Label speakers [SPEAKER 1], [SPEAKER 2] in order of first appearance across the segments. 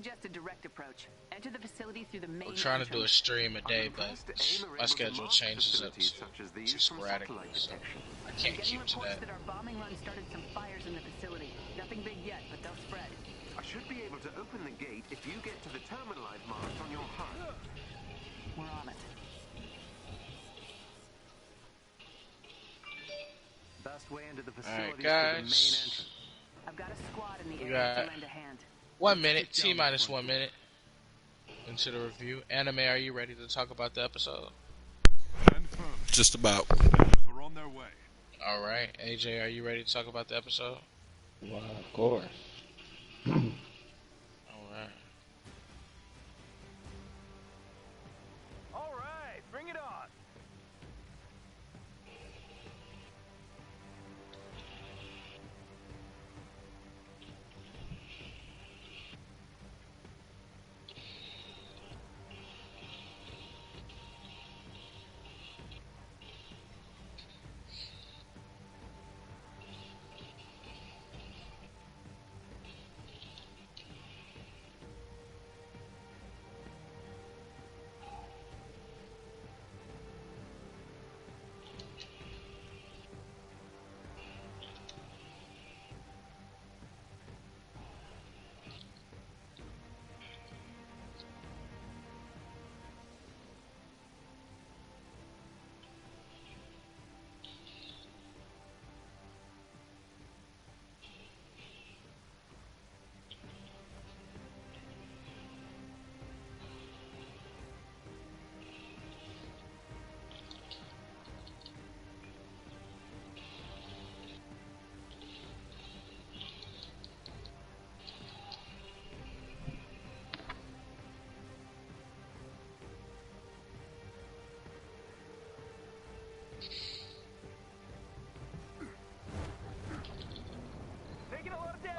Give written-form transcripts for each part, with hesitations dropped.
[SPEAKER 1] suggest a direct approach. Enter the facility through the main
[SPEAKER 2] We're trying to do a
[SPEAKER 1] entrance.
[SPEAKER 2] stream a day, but my schedule changes up too sporadically, so I can't keep to that.
[SPEAKER 1] That our bombing run started some fires in the facility. Nothing big yet, but they'll spread.
[SPEAKER 3] I should be able to open the gate if you get to the terminal I've marked on your HUD.
[SPEAKER 1] We're on it.
[SPEAKER 3] Best way into the facility is
[SPEAKER 2] guys.
[SPEAKER 3] the main entrance.
[SPEAKER 1] I've got a squad in the
[SPEAKER 2] We
[SPEAKER 1] area
[SPEAKER 2] got
[SPEAKER 1] to lend a hand.
[SPEAKER 2] 1 minute, T-minus 1 minute into the review. Anime, are you ready to talk about the episode?
[SPEAKER 4] Just about.
[SPEAKER 5] Are on their way.
[SPEAKER 2] Alright, AJ, are you ready to talk about the episode?
[SPEAKER 6] Well, of course.
[SPEAKER 2] Alright.
[SPEAKER 5] All right, bring it on.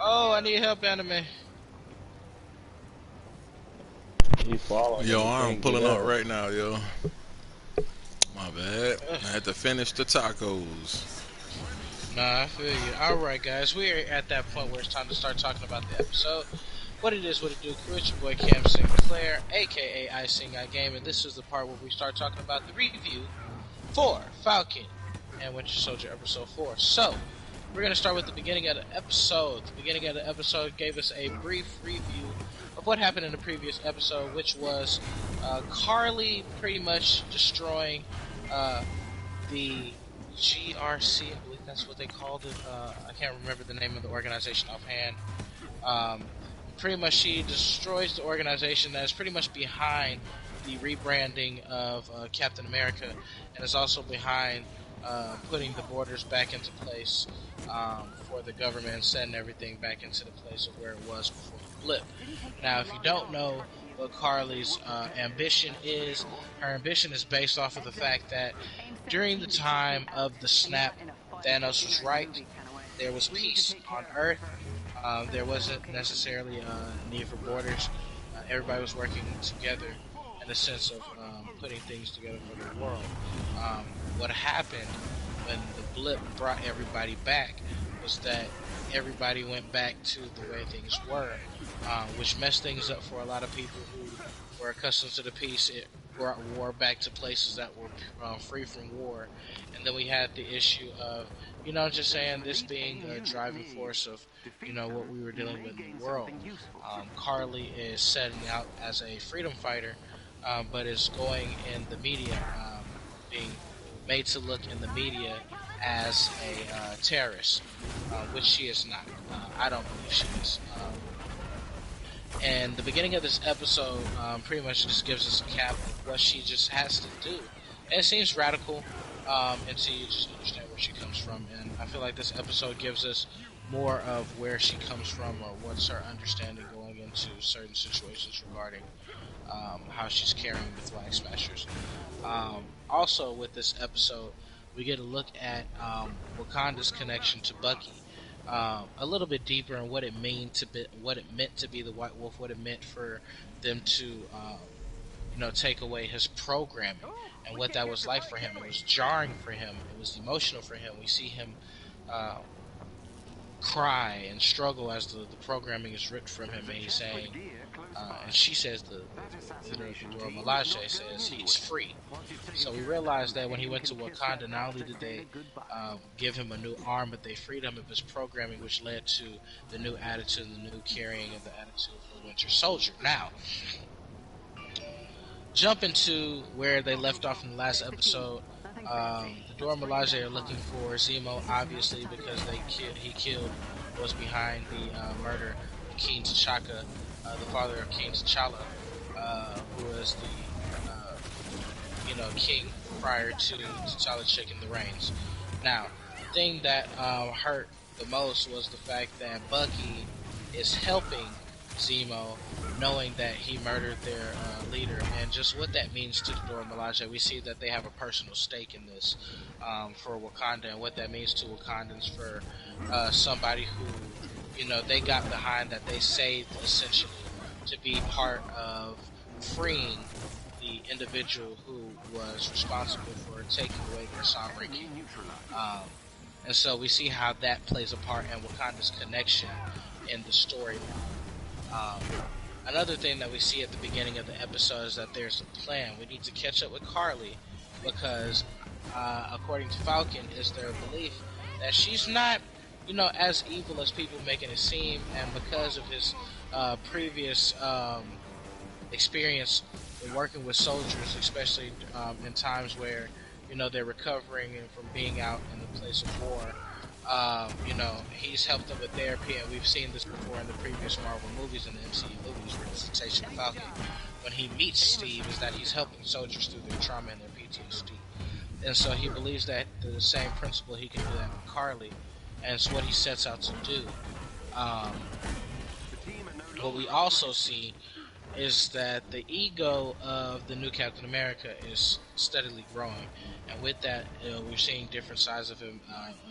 [SPEAKER 2] Oh, I need help, Anime.
[SPEAKER 6] He's following.
[SPEAKER 4] Yo, I'm pulling up right now, yo. My bad. I had to finish the tacos.
[SPEAKER 2] Nah, I feel you. Alright, guys, we're at that point where it's time to start talking about the episode. What it is, what it do, crew. It's your boy Cam Sinclair, aka I Sing I Game, and this is the part where we start talking about the review for Falcon and Winter Soldier Episode 4. So, we're going to start with the beginning of the episode. The beginning of the episode gave us a brief review of what happened in the previous episode, which was Carly pretty much destroying the GRC, I believe that's what they called it. I can't remember the name of the organization offhand. Pretty much she destroys the organization that is pretty much behind the rebranding of Captain America, and is also behind putting the borders back into place for the government and setting everything back into the place of where it was before the blip. Now, if you don't know what Carly's ambition is, her ambition is based off of the fact that during the time of the snap, Thanos was right. There was peace on Earth. There wasn't necessarily a need for borders. Everybody was working together in the sense of putting things together for the world. What happened when the blip brought everybody back was that everybody went back to the way things were, which messed things up for a lot of people who were accustomed to the peace. It brought war back to places that were free from war. And then we had the issue of, just saying this being a driving force of, what we were dealing with in the world. Carly is setting out as a freedom fighter, but is going in the media, being made to look in the media as a terrorist, which she is not. I don't believe she is. And the beginning of this episode pretty much just gives us a cap of what she just has to do. And it seems radical until you just understand where she comes from. And I feel like this episode gives us more of where she comes from, or what's her understanding going into certain situations regarding how she's carrying the Flag Smashers. Also, with this episode, we get a look at Wakanda's connection to Bucky, a little bit deeper in what it meant to be the White Wolf, what it meant for them to, take away his programming, and what that was like for him. It was jarring for him. It was emotional for him. We see him cry and struggle as the programming is ripped from him, and he's saying, and she says the leader of the Dora Milaje says he's free. So we realized that when he went to Wakanda, not only did they give him a new arm, but they freed him of his programming, which led to the new attitude, the new carrying of the attitude for Winter Soldier. Now, jump into where they left off in the last episode. The Dora Milaje are looking for Zemo, obviously, because he killed, was behind the murder of King T'Chaka, the father of King T'Challa, who was the king prior to T'Challa taking the reins. Now, the thing that hurt the most was the fact that Bucky is helping Zemo, knowing that he murdered their leader, and just what that means to the Dora Milaje. We see that they have a personal stake in this for Wakanda, and what that means to Wakandans for somebody who, they got behind, that they saved essentially to be part of freeing the individual who was responsible for taking away their sovereignty. And so we see how that plays a part in Wakanda's connection in the story. Another thing that we see at the beginning of the episode is that there's a plan. We need to catch up with Carly because, according to Falcon, is their belief that she's not, as evil as people making it seem, and because of his previous experience in working with soldiers, especially in times where, they're recovering from being out in the place of war. He's helped them with therapy, and we've seen this before in the previous Marvel movies and the MCU movies. Representation of Falcon, when he meets Steve, is that he's helping soldiers through their trauma and their PTSD, and so he believes that the same principle he can do that with Carly, and it's what he sets out to do. What we also see is that the ego of the new Captain America is steadily growing, and with that, we're seeing different sides of him.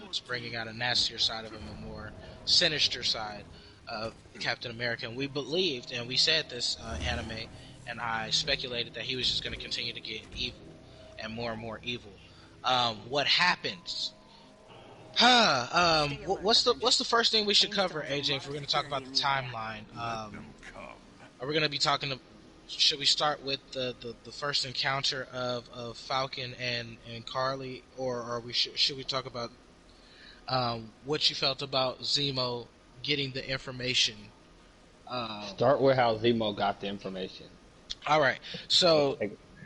[SPEAKER 2] It's bringing out a nastier side of him, a more sinister side of Captain America. And we believed, and we said this anime, and I speculated that he was just going to continue to get evil and more evil. What happens? What's the first thing we should cover, AJ, if we're going to talk about the timeline? Are we going to be talking to? Should we start with the first encounter of Falcon and Carly, or should we talk about what you felt about Zemo getting the information?
[SPEAKER 6] Start with how Zemo got the information.
[SPEAKER 2] All right, so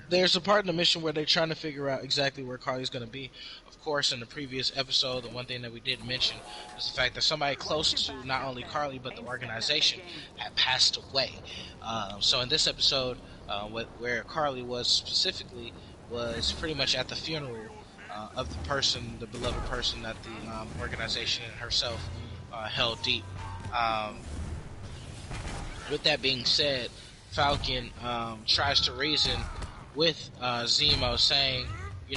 [SPEAKER 2] there's a part in the mission where they're trying to figure out exactly where Carly's going to be. Of course, in the previous episode, the one thing that we did mention is the fact that somebody close to not only Carly but the organization had passed away. So in this episode, where Carly was specifically, was pretty much at the funeral of the person, the beloved person that the organization and herself held deep. With that being said, Falcon tries to reason with Zemo, saying,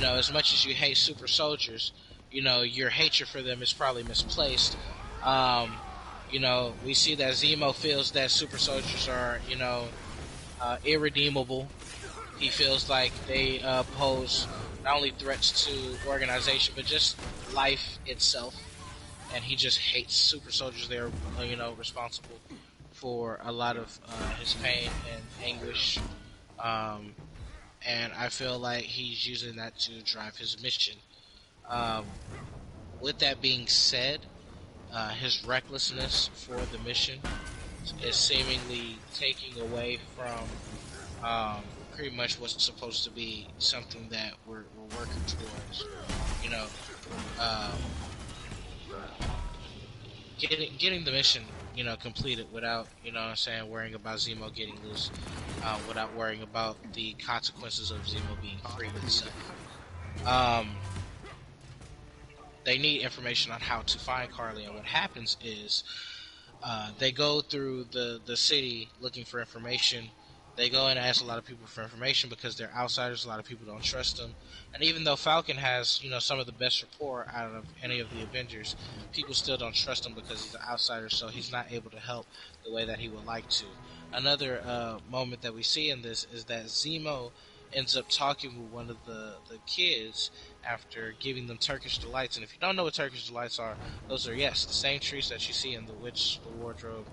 [SPEAKER 2] as much as you hate super soldiers, your hatred for them is probably misplaced. We see that Zemo feels that super soldiers are, irredeemable. He feels like they pose not only threats to organization, but just life itself. And he just hates super soldiers. They're, responsible for a lot of his pain and anguish. And I feel like he's using that to drive his mission. With that being said, his recklessness for the mission is seemingly taking away from pretty much what's supposed to be something that we're working towards. Getting the mission, completed without, worrying about Zemo getting loose, without worrying about the consequences of Zemo being free itself. They need information on how to find Carly, and what happens is they go through the city looking for information. They go and ask a lot of people for information because they're outsiders. A lot of people don't trust them. And even though Falcon has, some of the best rapport out of any of the Avengers, people still don't trust him because he's an outsider, so he's not able to help the way that he would like to. Another moment that we see in this is that Zemo ends up talking with one of the kids, after giving them Turkish delights. And if you don't know what Turkish delights are, those are, yes, the same treats that you see in the Witch Wardrobe.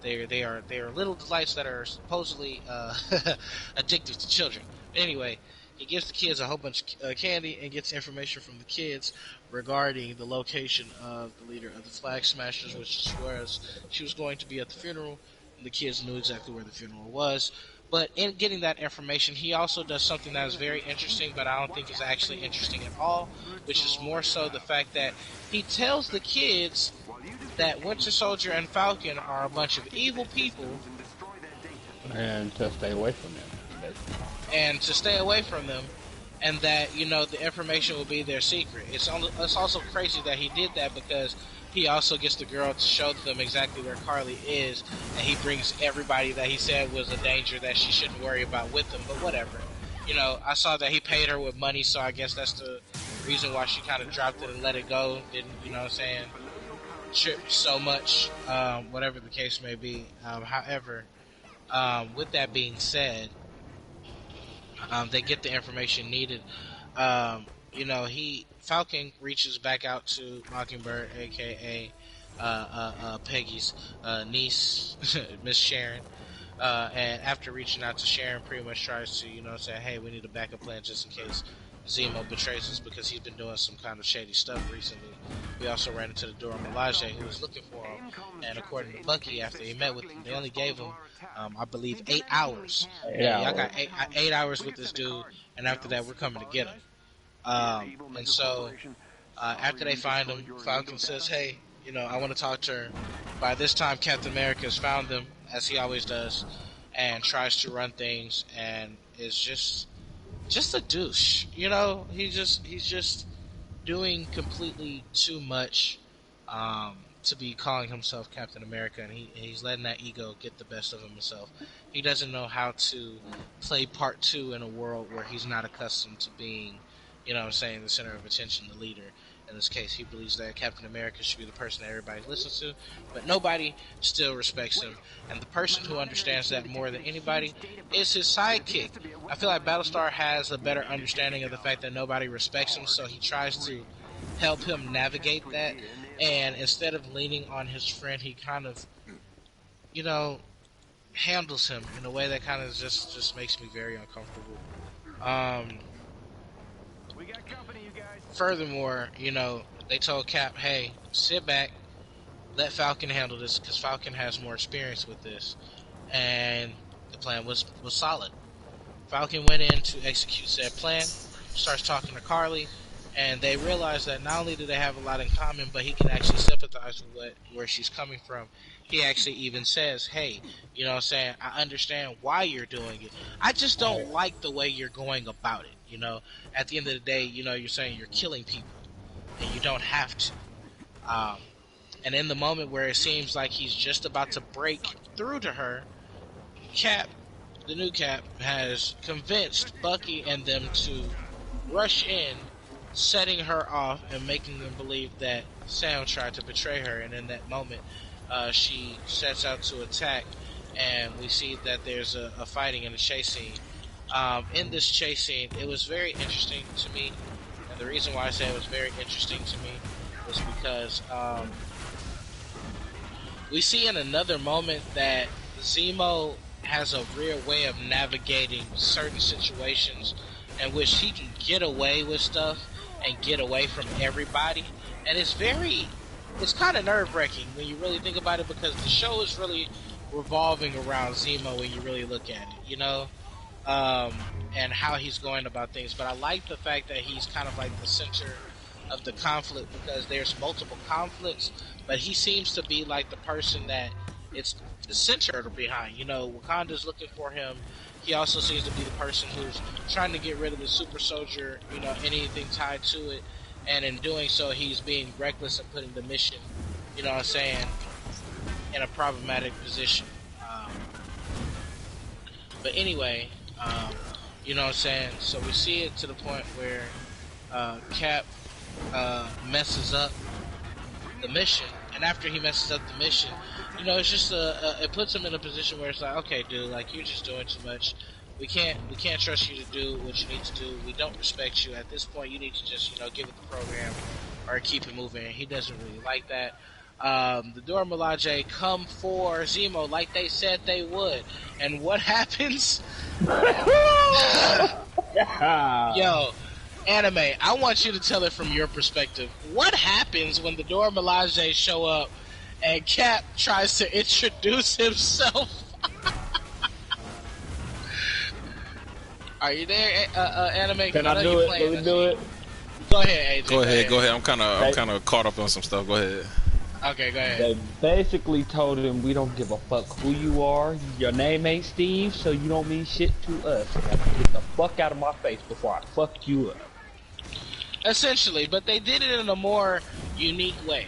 [SPEAKER 2] They are little delights that are supposedly addictive to children. Anyway, he gives the kids a whole bunch of candy and gets information from the kids regarding the location of the leader of the Flag Smashers, which is where she was going to be at the funeral. And the kids knew exactly where the funeral was. But in getting that information, he also does something that is very interesting, but I don't think is actually interesting at all, which is more so the fact that he tells the kids that Winter Soldier and Falcon are a bunch of evil people,
[SPEAKER 6] and to stay away from them.
[SPEAKER 2] And that, you know, the information will be their secret. It's also crazy that he did that because he also gets the girl to show them exactly where Carly is, and he brings everybody that he said was a danger that she shouldn't worry about with him, but whatever. You know, I saw that he paid her with money, so I guess that's the reason why she kind of dropped it and let it go. Didn't, you know what I'm saying, trip so much, whatever the case may be. However, with that being said, they get the information needed. You know, Falcon reaches back out to Mockingbird, aka Peggy's niece, Miss Sharon. And after reaching out to Sharon, pretty much tries to, you know, say, hey, we need a backup plan just in case Zemo betrays us, because he's been doing some kind of shady stuff recently. We also ran into the Dora Milaje, who was looking for him, and according to Bucky, after he met with him, they only gave him, I believe, 8 hours. Y'all got 8 hours with this dude, and after that, we're coming to get him. And so, after they find him, Falcon says, hey, you know, I want to talk to her. By this time, Captain America has found them, as he always does, and tries to run things, and is just a douche. You know, he's just doing completely too much to be calling himself Captain America, and he's letting that ego get the best of himself. He doesn't know how to play part two in a world where he's not accustomed to being, you know what I'm saying, the center of attention, the leader. In this case, he believes that Captain America should be the person that everybody listens to, but nobody still respects him. And the person who understands that more than anybody is his sidekick. I feel like Battlestar has a better understanding of the fact that nobody respects him, so he tries to help him navigate that. And instead of leaning on his friend, he kind of, you know, handles him in a way that kind of just makes me very uncomfortable.
[SPEAKER 5] We got company, you guys.
[SPEAKER 2] Furthermore, you know, they told Cap, hey, sit back, let Falcon handle this, because Falcon has more experience with this. And the plan was solid. Falcon went in to execute said plan, starts talking to Carly, and they realize that not only do they have a lot in common, but he can actually sympathize with where she's coming from. He actually even says, hey, you know what I'm saying, I understand why you're doing it. I just don't like the way you're going about it, you know. At the end of the day, you know, you're saying you're killing people, and you don't have to. And in the moment where it seems like he's just about to break through to her, Cap, the new Cap, has convinced Bucky and them to rush in, setting her off and making them believe that Sam tried to betray her. And in that moment, she sets out to attack, and we see that there's a fighting and a chase scene. In this chase scene, it was very interesting to me, and the reason why I say it was very interesting to me was because we see in another moment that Zemo has a real way of navigating certain situations in which he can get away with stuff and get away from everybody, and it's kind of nerve-wracking when you really think about it, because the show is really revolving around Zemo when you really look at it, you know, and how he's going about things. But I like the fact that he's kind of like the center of the conflict, because there's multiple conflicts, but he seems to be like the person that it's centered behind. You know, Wakanda's looking for him. He also seems to be the person who's trying to get rid of the super soldier, you know, anything tied to it. And in doing so, he's being reckless and putting the mission, you know what I'm saying, in a problematic position. But anyway, you know what I'm saying, so we see it to the point where Cap messes up the mission. And after he messes up the mission, you know, it's just it puts him in a position where it's like, okay, dude, like, you're just doing too much. we can't trust you to do what you need to do. We don't respect you. At this point, you need to just, give it the program or keep it moving. He doesn't really like that. The Dora Milaje come for Zemo like they said they would. And what happens? Yo, Anime, I want you to tell it from your perspective. What happens when the Dora Milaje show up and Cap tries to introduce himself? Are you there, Anime?
[SPEAKER 6] Can I do it? Can we do it?
[SPEAKER 2] Go ahead, AJ.
[SPEAKER 4] Go ahead. I'm kind of caught up on some stuff. Go ahead.
[SPEAKER 2] Okay, go ahead.
[SPEAKER 6] They basically told him, we don't give a fuck who you are. Your name ain't Steve, so you don't mean shit to us. You have to get the fuck out of my face before I fuck you up.
[SPEAKER 2] Essentially, but they did it in a more unique way.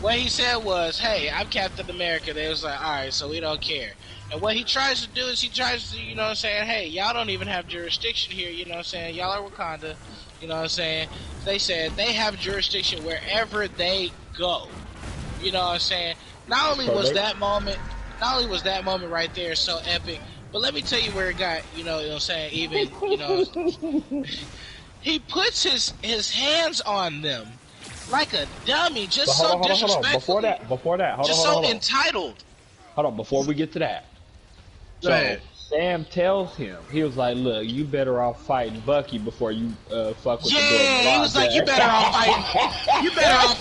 [SPEAKER 2] What he said was, hey, I'm Captain America. They was like, alright, so we don't care. And what he tries to do is he tries to, hey, y'all don't even have jurisdiction here, y'all are Wakanda, They said they have jurisdiction wherever they go, Not only was that moment right there so epic, but let me tell you where it got, even, he puts his hands on them like a dummy, just so disrespectful.
[SPEAKER 6] Before that, hold on.
[SPEAKER 2] Entitled.
[SPEAKER 6] Hold on, before we get to that. So Sam tells him, he was like, look, you better off fighting Bucky before you fuck with the Dora Milaje.
[SPEAKER 2] Yeah, he was like, you better off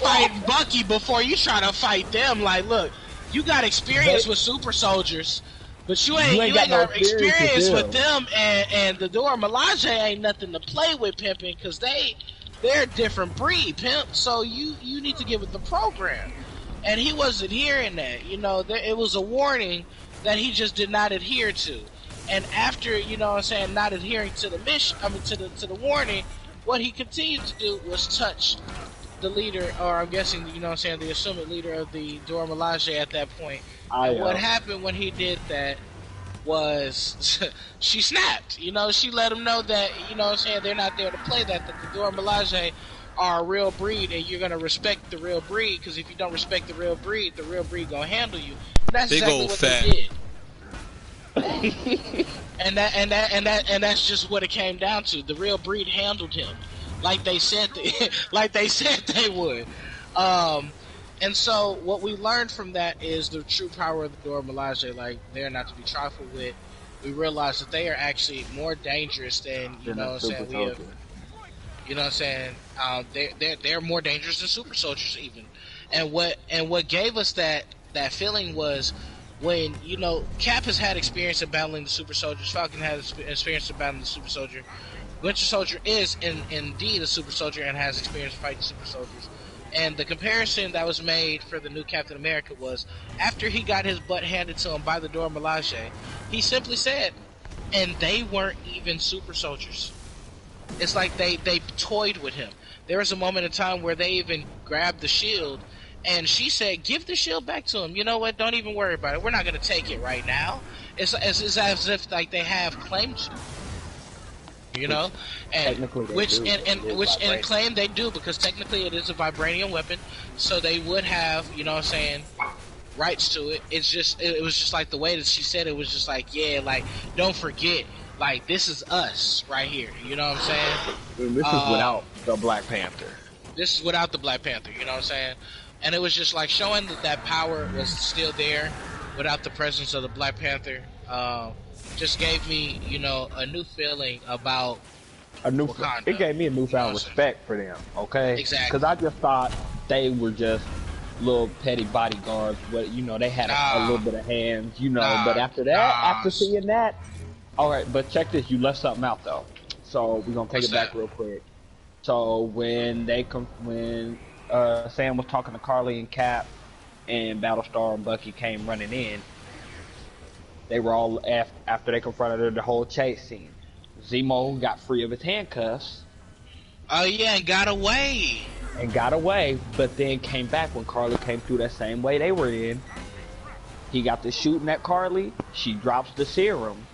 [SPEAKER 2] fighting Bucky before you try to fight them. Like, look, you got experience with super soldiers, but you ain't got no experience with them, and the Dora Milaje ain't nothing to play with, pimping, because they're a different breed, pimp, so you need to get with the program. And he wasn't hearing that, it was a warning that he just did not adhere to. And after, not adhering to the mission, to the warning, what he continued to do was touch the leader, or I'm guessing, the assumed leader of the Dora Milaje at that point. And what happened when he did that was she snapped. She let him know that, they're not there to play that the Dora Milaje are a real breed, and you're gonna respect the real breed, because if you don't respect the real breed gonna handle you. That's exactly what they did. and that's just what it came down to. The real breed handled him like they said they would. And so what we learned from that is the true power of the Dora Milaje. Like, they're not to be trifled with. We realized that they are actually more dangerous than they're more dangerous than super soldiers even. And what gave us that feeling was when, Cap has had experience in battling the super soldiers, Falcon has experience in battling the super soldier, Winter Soldier is indeed a super soldier and has experience fighting super soldiers. And the comparison that was made for the new Captain America was, after he got his butt handed to him by the Dora Milaje, he simply said, and they weren't even super soldiers. It's like they toyed with him. There was a moment in time where they even grabbed the shield, and she said, give the shield back to him. You know what? Don't even worry about it. We're not going to take it right now. It's as if like they have claimed to. And which claim they do, because technically it is a vibranium weapon, so they would have, rights to it. It was just like the way that she said it was just like, yeah, like, don't forget, like, this is us right here. You know what I'm saying?
[SPEAKER 6] This is without the Black Panther.
[SPEAKER 2] This is without the Black Panther. You know what I'm saying? And it was just like showing that power was still there without the presence of the Black Panther. Just gave me, a new feeling about Wakanda.
[SPEAKER 6] It gave me a newfound respect for them, okay?
[SPEAKER 2] Exactly.
[SPEAKER 6] Because I just thought they were just little petty bodyguards, but, they had a little bit of hands, but after that, after seeing that, alright, but check this, you left something out, though. So, we're gonna take it back real quick. So, when Sam was talking to Carly and Cap, and Battlestar and Bucky came running in, they were all, after they confronted the whole chase scene, Zemo got free of his handcuffs.
[SPEAKER 2] Oh yeah, and got away. But then came back when Carly came through that same way they were in. He got to shooting at Carly. She drops the serum.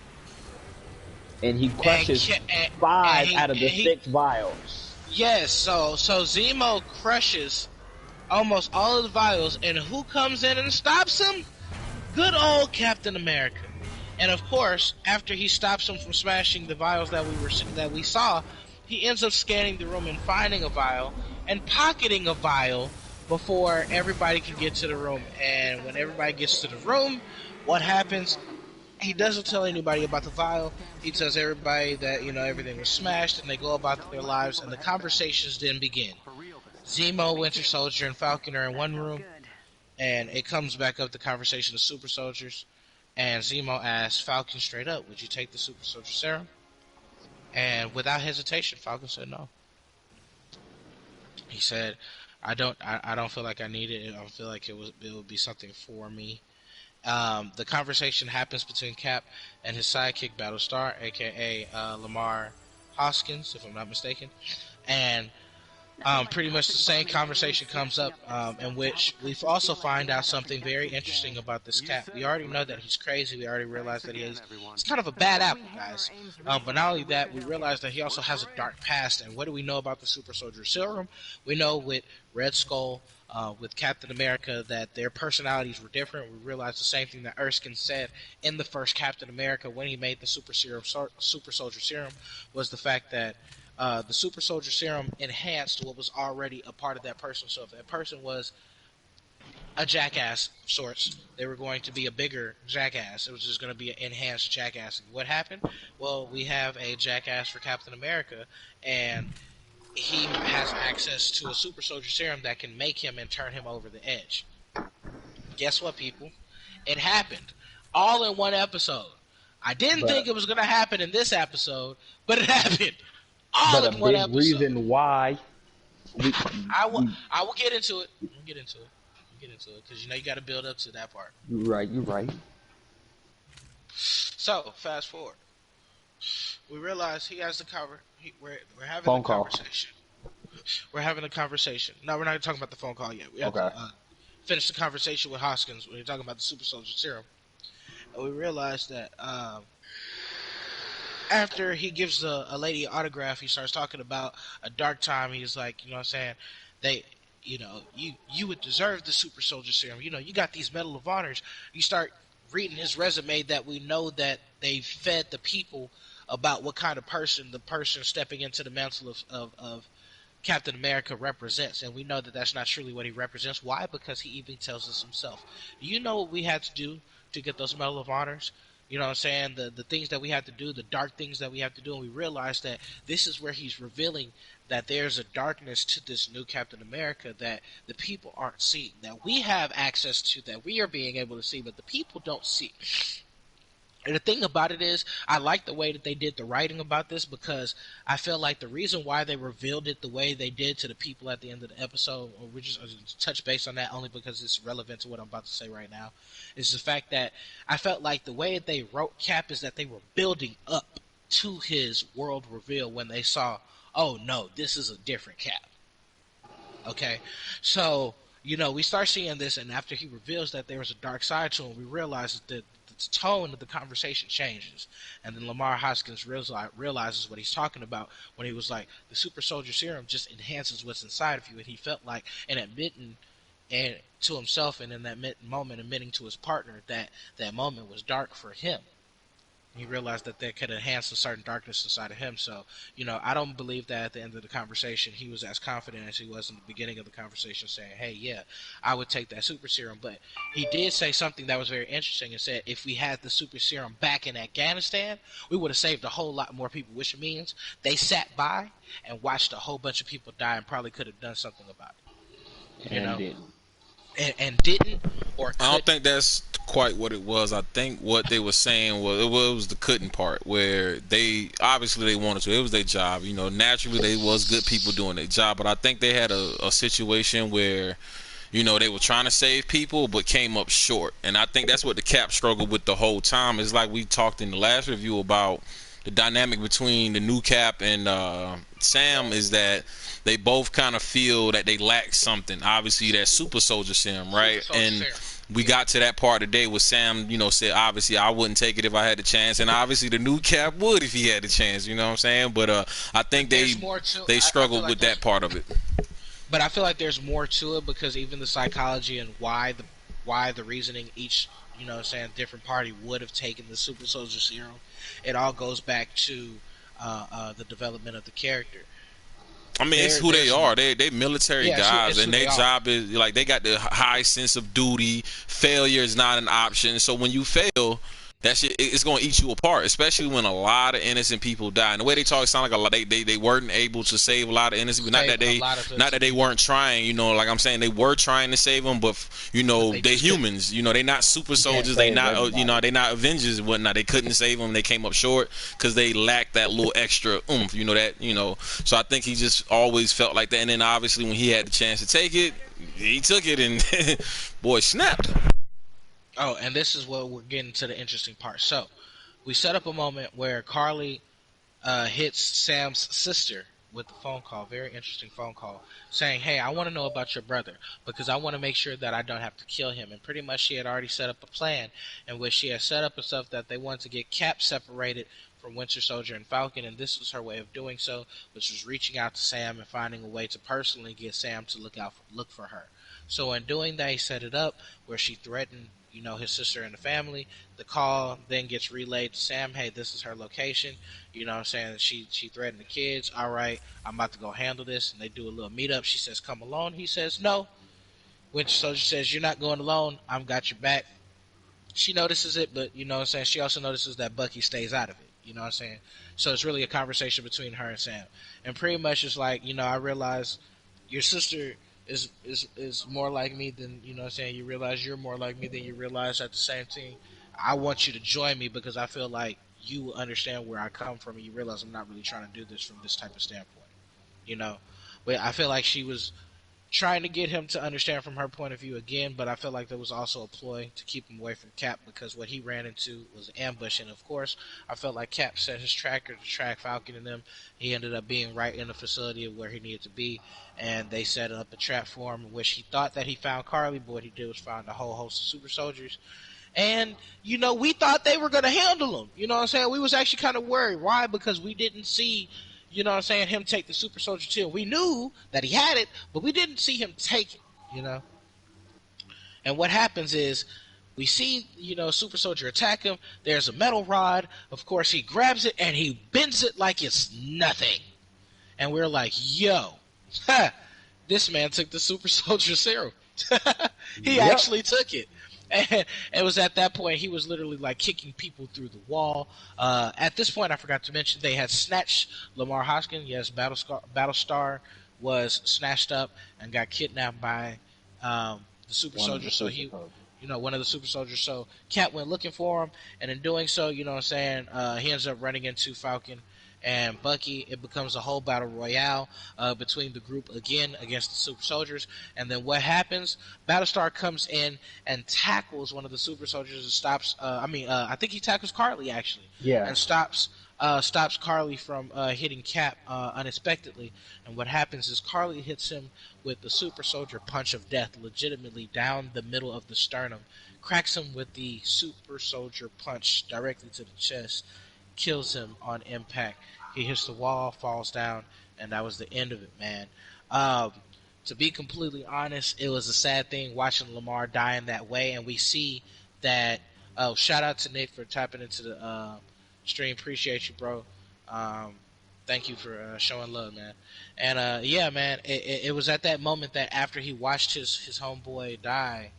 [SPEAKER 2] And he crushes 5 out of the 6 vials. Yes, so Zemo crushes almost all of the vials, and who comes in and stops him? Good old Captain America. And of course, after he stops him from smashing the vials that we saw, he ends up scanning the room and finding a vial and pocketing a vial before everybody can get to the room. And when everybody gets to the room, what happens? He doesn't tell anybody about the vial. He tells everybody that, everything was smashed, and they go about their lives, and the conversations then begin. Zemo, Winter Soldier, and Falcon are in one room, and it comes back up the conversation of super soldiers, and Zemo asks Falcon straight up, would you take the super soldier serum? And without hesitation, Falcon said no. He said, I don't feel like I need it. I don't feel like it would be something for me. The conversation happens between Cap and his sidekick Battlestar, aka Lamar Hoskins, if I'm not mistaken, and pretty much the same conversation comes up, in which we also find out something very interesting about this Cap. We already know that he's crazy. We already realized that he's kind of a bad apple, guys. But not only that, we realize that he also has a dark past. And what do we know about the Super Soldier Serum? We know with Red Skull, with Captain America, that their personalities were different. We realized the same thing that Erskine said in the first Captain America when he made the Super Soldier Serum, was the fact that the Super Soldier Serum enhanced what was already a part of that person. So if that person was a jackass of sorts, they were going to be a bigger jackass. It was just going to be an enhanced jackass. And what happened? Well, we have a jackass for Captain America, and he has access to a Super Soldier Serum that can make him and turn him over the edge. Guess what, people? It happened. All in one episode. I didn't think it was going to happen in this episode, but it happened. All in one episode.
[SPEAKER 6] But a big reason why...
[SPEAKER 2] I will get into it. We'll get into it. Because you got to build up to that part.
[SPEAKER 6] You're right.
[SPEAKER 2] So, fast forward. We realize he has the cover. We're having
[SPEAKER 6] phone
[SPEAKER 2] a conversation. We're having a conversation. No, we're not talking about the phone call yet. We have to finish the conversation with Hoskins when you're talking about the Super Soldier Serum. And we realize that after he gives a lady an autograph, he starts talking about a dark time. He's like, you know what I'm saying? You would deserve the Super Soldier Serum. You got these Medal of Honors. You start reading his resume that we know that they fed the people about what kind of person the person stepping into the mantle of Captain America represents. And we know that that's not truly what he represents. Why? Because he even tells us himself. Do you know what we had to do to get those Medal of Honors? You know what I'm saying? The things that we have to do, the dark things that we have to do, and we realize that this is where he's revealing that there's a darkness to this new Captain America that the people aren't seeing, that we have access to, that we are being able to see, but the people don't see. And the thing about it is, I like the way that they did the writing about this, because I feel like the reason why they revealed it the way they did to the people at the end of the episode, or we just touch base on that only because it's relevant to what I'm about to say right now, is the fact that I felt like the way that they wrote Cap is that they were building up to his world reveal when they saw, oh no, this is a different Cap. Okay? So, we start seeing this, and after he reveals that there was a dark side to him, we realize that the tone of the conversation changes. And then Lamar Hoskins realizes what he's talking about when he was like, the Super Soldier Serum just enhances what's inside of you. And he felt like, and admitting and to himself, and in that moment admitting to his partner that that moment was dark for him. He realized that could enhance a certain darkness inside of him. So, I don't believe that at the end of the conversation he was as confident as he was in the beginning of the conversation, saying, hey, yeah, I would take that super serum. But he did say something that was very interesting and said, if we had the super serum back in Afghanistan, we would have saved a whole lot more people, which means they sat by and watched a whole bunch of people die and probably could have done something about it.
[SPEAKER 6] And didn't.
[SPEAKER 2] And didn't, or couldn't.
[SPEAKER 4] I don't think that's quite what it was. I think what they were saying was the couldn't part, where they obviously wanted to. It was their job, naturally they was good people doing their job, but I think they had a situation where they were trying to save people but came up short. And I think that's what the Cap struggled with the whole time. It's like we talked in the last review about the dynamic between the new Cap and Sam, is that they both kind of feel that they lack something. Obviously, that Super Soldier Serum, right? We got to that part today where Sam, said, obviously, I wouldn't take it if I had the chance. And obviously, the new Cap would if he had the chance, you know what I'm saying? But I think they struggled with that part of it.
[SPEAKER 2] But I feel like there's more to it, because even the psychology and why why the reasoning each, different party would have taken the super soldier serum. It all goes back to the development of the character.
[SPEAKER 4] I mean, it's who they are. They military guys,
[SPEAKER 2] it's
[SPEAKER 4] and
[SPEAKER 2] who
[SPEAKER 4] their
[SPEAKER 2] they are.
[SPEAKER 4] job is like they got the high sense of duty. Failure is not an option. So when you fail, that shit it's gonna eat you apart. Especially when a lot of innocent people die. And the way they talk, it sound like a lot. They weren't able to save a lot of innocent people. Not that they weren't trying. Like I'm saying, they were trying to save them, but they humans. They not super soldiers. They not they not Avengers and whatnot. They couldn't save them. They came up short because they lacked that little extra oomph. So I think he just always felt like that. And then obviously when he had the chance to take it, he took it and boy snapped.
[SPEAKER 2] Oh, and this is where we're getting to the interesting part. So, we set up a moment where Carly hits Sam's sister with the phone call, very interesting phone call, saying, hey, I want to know about your brother because I want to make sure that I don't have to kill him. And pretty much she had already set up a plan in which she had set up stuff that they wanted to get Cap separated from Winter Soldier and Falcon, and this was her way of doing so, which was reaching out to Sam and finding a way to personally get Sam to look for her. So in doing that, he set it up where she threatened his sister and the family. The call then gets relayed to Sam. Hey, this is her location. Saying she threatened the kids. All right, I'm about to go handle this. And they do a little meetup. She says, come alone. He says, no. Winter Soldier says, you're not going alone. I've got your back. She notices it, but she also notices that Bucky stays out of it. So it's really a conversation between her and Sam. And pretty much it's like, I realize your sister is more like me than you realize you're more like me than you realize at the same time. I want you to join me because I feel like you understand where I come from and you realize I'm not really trying to do this from this type of standpoint. But I feel like she was trying to get him to understand from her point of view again, but I felt like there was also a ploy to keep him away from Cap because what he ran into was an ambush, and of course, I felt like Cap set his tracker to track Falcon and them. He ended up being right in the facility of where he needed to be, and they set up a trap for him in which he thought that he found Carly, but what he did was find a whole host of super soldiers. And, we thought they were going to handle him. We was actually kind of worried. Why? Because we didn't see him take the super soldier too. We knew that he had it, but we didn't see him take it, And what happens is we see, super soldier attack him. There's a metal rod. Of course, he grabs it and he bends it like it's nothing. And we're like, yo, this man took the super soldier serum. He actually took it. And it was at that point he was literally like kicking people through the wall. At this point, I forgot to mention they had snatched Lamar Hoskins. Yes, Battlestar was snatched up and got kidnapped by the super soldier. So he, one of the super soldiers. So Cap went looking for him, and in doing so, he ends up running into Falcon and Bucky. It becomes a whole battle royale between the group again against the super soldiers. And then what happens? Battlestar comes in and tackles one of the super soldiers and stops. I think he tackles Carly actually.
[SPEAKER 6] Yeah.
[SPEAKER 2] And stops Carly from hitting Cap unexpectedly. And what happens is Carly hits him with the super soldier punch of death, legitimately down the middle of the sternum, cracks him with the super soldier punch directly to the chest, kills him on impact. He hits the wall, falls down, and that was the end of it, man. To be completely honest, it was a sad thing watching Lamar die in that way, and we see that. Oh, shout out to Nick for tapping into the stream. Appreciate you, bro. Thank you for showing love, man. And yeah, man, it was at that moment that after he watched his homeboy die,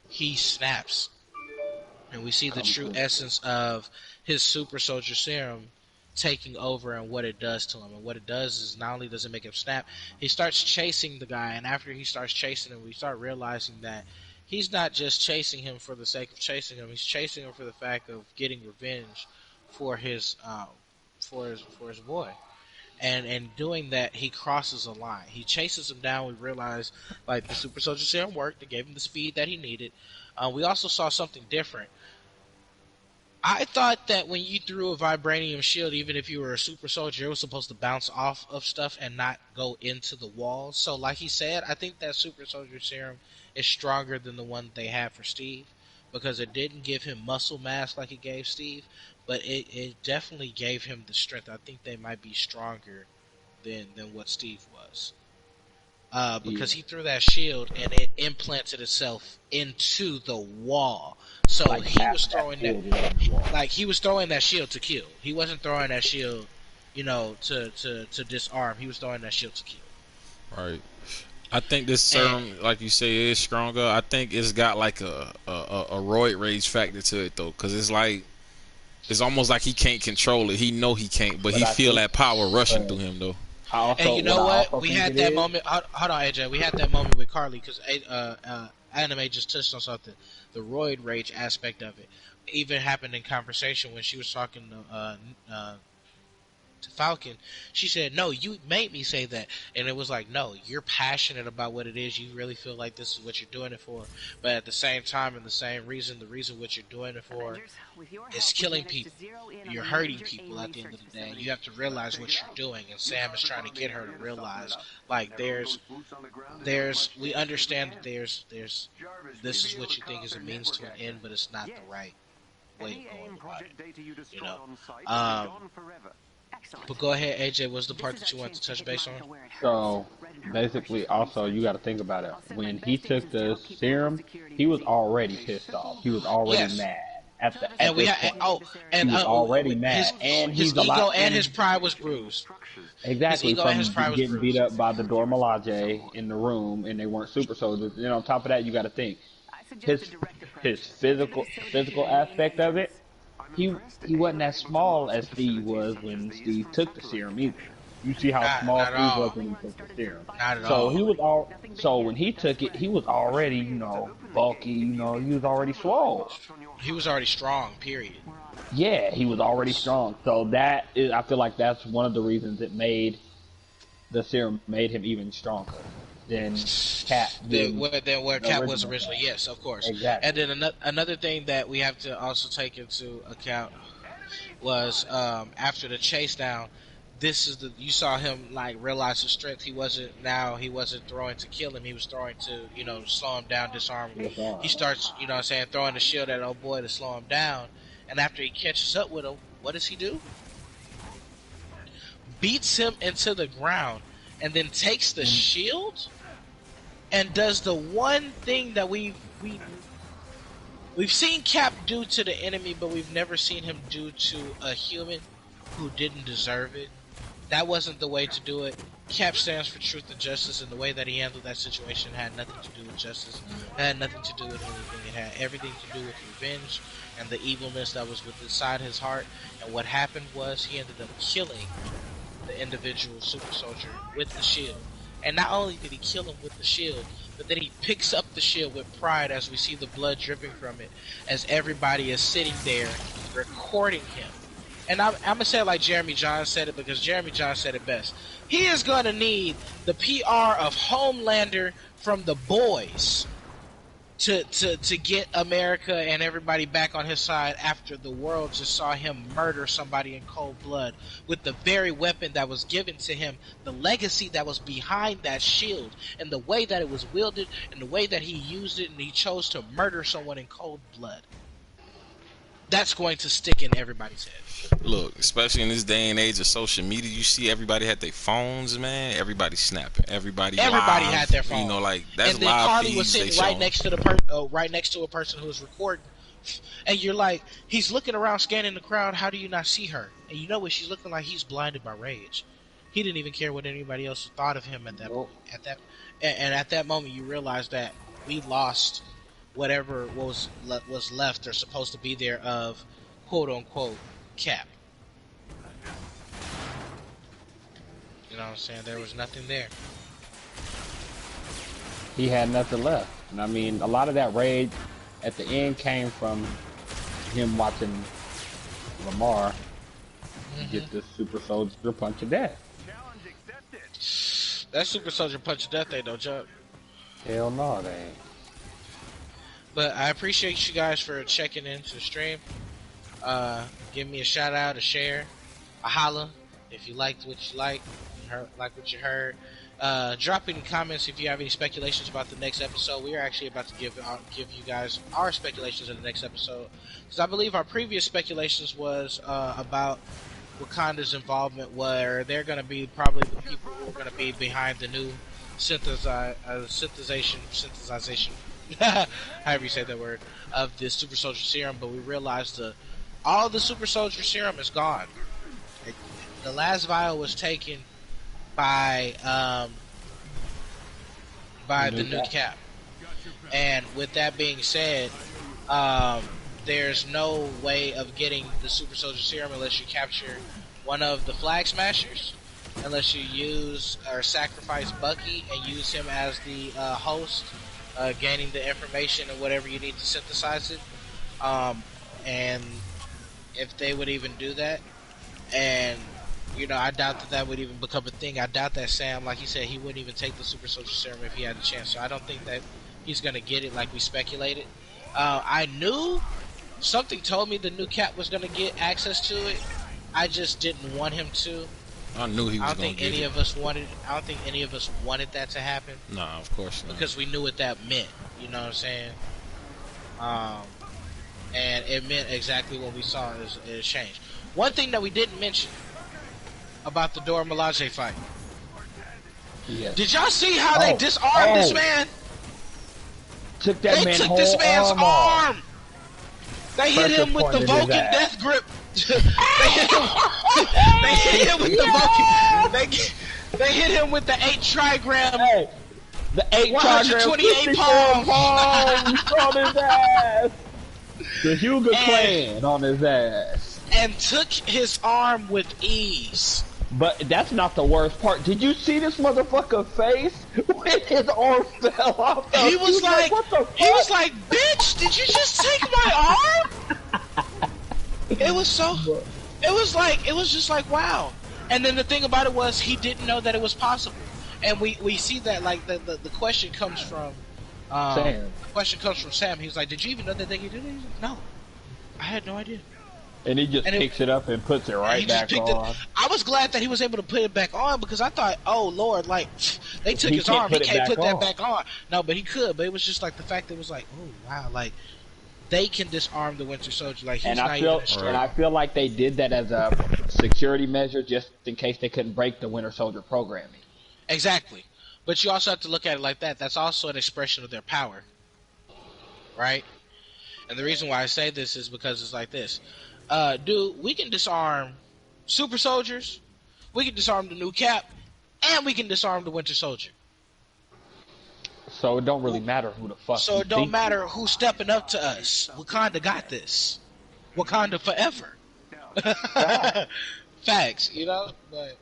[SPEAKER 2] he snaps, and we see the true essence of his super soldier serum taking over and what it does to him. And what it does is not only does it make him snap, he starts chasing the guy, and after he starts chasing him, we start realizing that he's not just chasing him for the sake of chasing him. He's chasing him for the fact of getting revenge for his boy. And in doing that, he crosses a line. He chases him down. We realize like the super soldier serum worked. It gave him the speed that he needed. We also saw something different. I thought that when you threw a vibranium shield, even if you were a super soldier, it was supposed to bounce off of stuff and not go into the walls. So like he said, I think that super soldier serum is stronger than the one they had for Steve, because it didn't give him muscle mass like it gave Steve, but it definitely gave him the strength. I think they might be stronger than what Steve was. because he threw that shield and it implanted itself into the wall. So
[SPEAKER 6] Like
[SPEAKER 2] he
[SPEAKER 6] half
[SPEAKER 2] was
[SPEAKER 6] that
[SPEAKER 2] throwing
[SPEAKER 6] shield was on the wall.
[SPEAKER 2] like he was throwing that shield to kill. He wasn't throwing that shield, to disarm. He was throwing that shield to kill.
[SPEAKER 4] Right. I think this serum, like you say, is stronger. I think it's got like a roid rage factor to it though, because it's almost like he can't control it. He know he can't, but he feel that power rushing through him though.
[SPEAKER 2] And you know what? We had that moment. Hold on, AJ. We had that moment with Carly because Anime just touched on something. The roid rage aspect of it even happened in conversation when she was talking to Falcon. She said, "No, you made me say that," and it was like, "No, you're passionate about what it is. You really feel like this is what you're doing it for." But at the same time, and the reason what you're doing it for is killing people. You're hurting people at the end of the day. You have to realize what you're doing, and Sam is trying to get her to realize, like, we understand that there's this is what you think is a means to an end, but it's not the right way of going about it. You know. But go ahead, AJ. What's the part that you want to touch base on?
[SPEAKER 6] So, basically, also, you got to think about it. When he took the serum, he was already pissed off. He was already mad. He was already mad.
[SPEAKER 2] His ego and his pride was bruised.
[SPEAKER 6] Exactly, from getting beat up by the Dormilaje in the room, and they weren't super soldiers. And on top of that, you got to think his physical aspect of it. He wasn't as small as Steve was when Steve took the serum either. You see how small Steve was when he took the serum. So when he took it, he was already, bulky, he was already swole.
[SPEAKER 2] He was already strong, period.
[SPEAKER 6] Yeah, he was already strong. So I feel like that's one of the reasons the serum made him even stronger than Cap.
[SPEAKER 2] Than where Cap was originally. Yes, of course.
[SPEAKER 6] Exactly.
[SPEAKER 2] And then another thing that we have to also take into account was after the chase down. You saw him like realize his strength. He wasn't throwing to kill him. He was throwing to slow him down, disarm him. He starts throwing the shield at old boy to slow him down. And after he catches up with him, what does he do? Beats him into the ground. And then takes the shield and does the one thing that we've seen Cap do to the enemy, but we've never seen him do to a human who didn't deserve it. That wasn't the way to do it. Cap stands for truth and justice, and the way that he handled that situation had nothing to do with justice. It had nothing to do with anything. It had everything to do with revenge and the evilness that was inside his heart. And what happened was he ended up killing the individual super soldier with the shield. And not only did he kill him with the shield, but then he picks up the shield with pride as we see the blood dripping from it, as everybody is sitting there recording him. And I'm going to say it like Jeremy John said it, because Jeremy John said it best. He is going to need the PR of Homelander from the boys to get America and everybody back on his side after the world just saw him murder somebody in cold blood with the very weapon that was given to him, the legacy that was behind that shield, and the way that it was wielded, and the way that he used it, and he chose to murder someone in cold blood. That's going to stick in everybody's head.
[SPEAKER 4] Look, especially in this day and age of social media, you see everybody had their phones, man. Everybody snapping. Everybody
[SPEAKER 2] had their phone.
[SPEAKER 4] That's
[SPEAKER 2] and then
[SPEAKER 4] live
[SPEAKER 2] Carly
[SPEAKER 4] feeds
[SPEAKER 2] was sitting right next to a person who was recording. And you're like, he's looking around, scanning the crowd. How do you not see her? And you know what she's looking like? He's blinded by rage. He didn't even care what anybody else thought of him at that moment. At that moment, you realize that we lost whatever was left or supposed to be there of quote unquote Cap. You know what I'm saying? There was nothing there.
[SPEAKER 6] He had nothing left. And I mean, a lot of that rage at the end came from him watching Lamar get the super soldier punch of death.
[SPEAKER 5] Challenge accepted.
[SPEAKER 2] That super soldier punch of death ain't no joke.
[SPEAKER 6] Hell no, they ain't.
[SPEAKER 2] But I appreciate you guys for checking into the stream. Give me a shout out, a share, a holla if you liked what you liked, like what you heard. Drop in comments if you have any speculations about the next episode. We are actually about to give you guys our speculations in the next episode, because I believe our previous speculations was about Wakanda's involvement, where they're going to be probably the people who are going to be behind the new synthesization, however you say that word, of the super soldier serum, but we realized all the super soldier serum is gone. The last vial was taken by the new cap. And with that being said, there's no way of getting the super soldier serum unless you capture one of the flag smashers, unless you use or sacrifice Bucky and use him as the host, gaining the information and whatever you need to synthesize it. And if they would even do that, and I doubt that would even become a thing. I doubt that Sam, like he said, he wouldn't even take the super soldier serum if he had a chance. So I don't think that he's gonna get it like we speculated. I knew something told me the new Cap was gonna get access to it. I just didn't want him to.
[SPEAKER 4] I knew he was
[SPEAKER 2] I don't think any of us wanted that to happen.
[SPEAKER 4] Nah, of course not.
[SPEAKER 2] Because we knew what that meant. You know what I'm saying? And it meant exactly what we saw is change. One thing that we didn't mention about the Dora Milaje fight.
[SPEAKER 6] Yes.
[SPEAKER 2] Did y'all see how they disarmed this man?
[SPEAKER 6] Took
[SPEAKER 2] They took this man's arm. They hit him with the Vulcan death grip. They hit him with the Vulcan. They hit him with the 8 trigram.
[SPEAKER 6] Hey, the 8
[SPEAKER 2] 128 palms
[SPEAKER 6] on his ass. The Hugo clan on his ass.
[SPEAKER 2] And took his arm with ease.
[SPEAKER 6] But that's not the worst part. Did you see this motherfucker face when his arm fell off?
[SPEAKER 2] He was like,
[SPEAKER 6] what the fuck?
[SPEAKER 2] He was like, bitch, did you just take my arm? It was just like, wow. And then the thing about it was, he didn't know that it was possible. And we see that, like, the question comes from
[SPEAKER 6] Sam.
[SPEAKER 2] The question comes from Sam. He was like, did you even know that they could do this? No. I had no idea.
[SPEAKER 6] And he just picks it up and puts it right back on.
[SPEAKER 2] I was glad that he was able to put it back on, because I thought, oh Lord, like, they took his arm, he can't put that back on. No, but he could. But it was just like the fact that it was like, oh wow, like, they can disarm the Winter Soldier. Like, he's not even a straight.
[SPEAKER 6] And I feel like they did that as a security measure, just in case they couldn't break the Winter Soldier programming.
[SPEAKER 2] Exactly. But you also have to look at it like that. That's also an expression of their power, right? And the reason why I say this is because it's like this. Dude, we can disarm super soldiers, we can disarm the new Cap, and we can disarm the Winter Soldier.
[SPEAKER 6] So it don't really matter who the fuck.
[SPEAKER 2] So it don't matter who's stepping up to us. Wakanda got this. Wakanda forever. Facts, But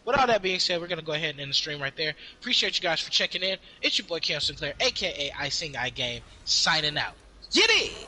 [SPEAKER 2] with all that being said, we're gonna go ahead and end the stream right there. Appreciate you guys for checking in. It's your boy Cam Sinclair, aka I Sing I Game, signing out. Get it!